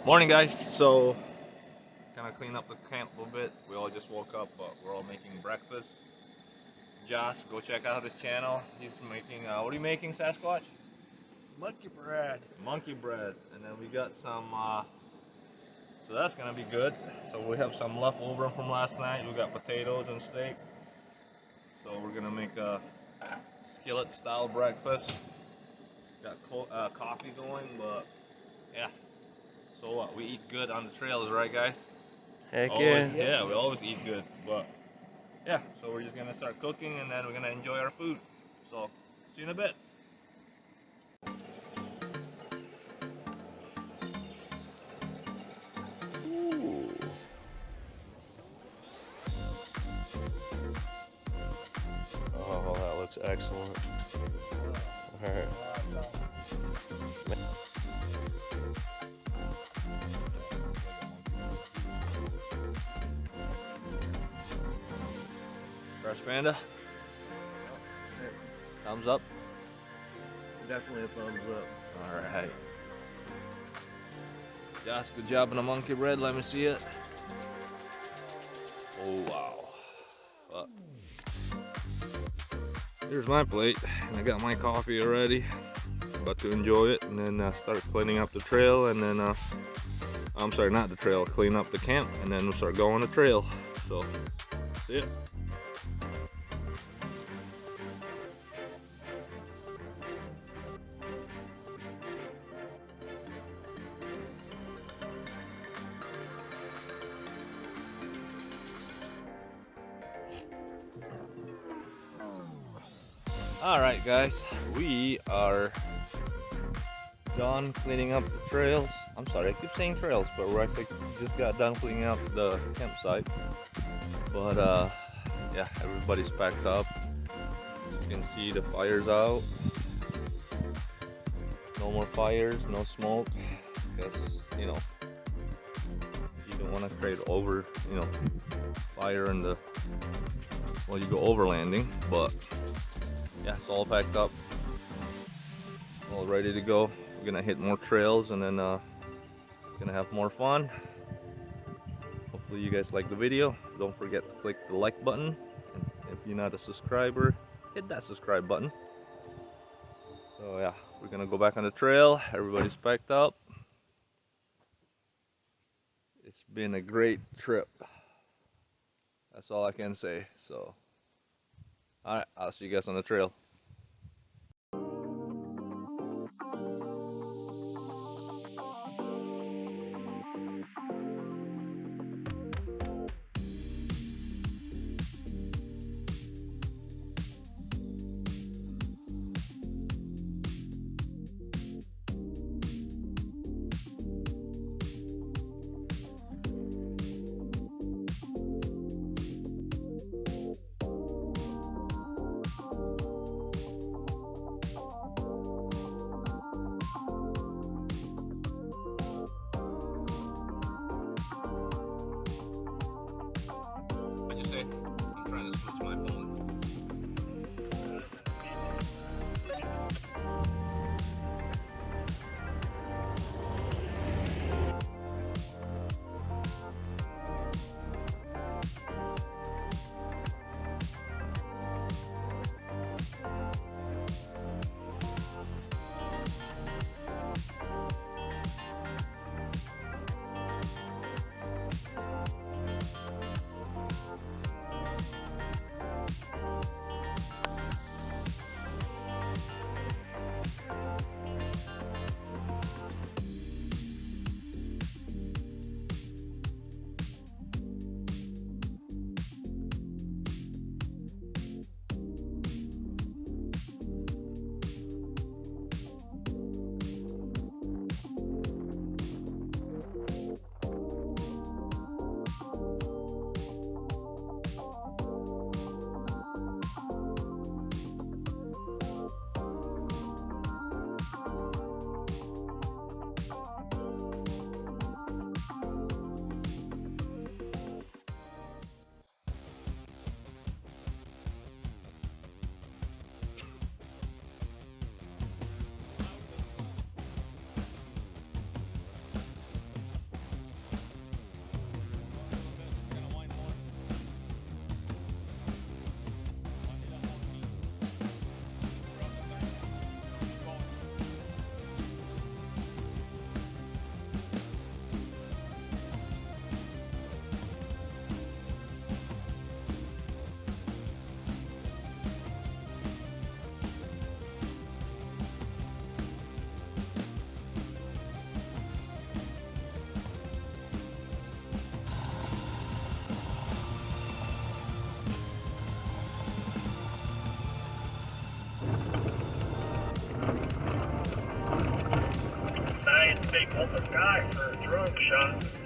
Morning, guys. So, kind of clean up the camp a little bit. We all just woke up, but we're all making breakfast. Josh, go check out his channel. He's making, what are you making, Sasquatch? Monkey bread. Monkey bread. And then we got some, so that's gonna be good. So we have some leftover from last night. We got potatoes and steak. So we're gonna make a skillet style breakfast. Got coffee going, but yeah. So what? We eat good on the trails, right, guys? Heck Always, yeah. yeah, we always eat good, but yeah, so we're just gonna start cooking and then we're gonna enjoy our food. So, see you in a bit. Ooh. Oh, that looks excellent. All right. Fresh Panda, thumbs up. Definitely a thumbs up. All right. Josh, good job on the monkey bread. Let me see it. Oh wow. But here's my plate, and I got my coffee already. About to enjoy it, and then start cleaning up the trail, and then I'm sorry, not the trail. Clean up the camp, and then we'll start going the trail. So, see ya. Alright guys, we are done cleaning up the trails. I'm sorry, I keep saying trails, but we're actually just got done cleaning up the campsite. But yeah, everybody's packed up. As you can see, the fire's out. No more fires, no smoke, because you know, you don't want to create fire in the, well, you go overlanding. But yeah, it's all packed up, all ready to go. We're gonna hit more trails, and then gonna have more fun. Hopefully you guys like the video. Don't forget to click the like button, and if you're not a subscriber, hit that subscribe button. So yeah, we're gonna go back on the trail. Everybody's packed up. It's been a great trip, that's all I can say. So alright, I'll see you guys on the trail. big open sky for a drone shot.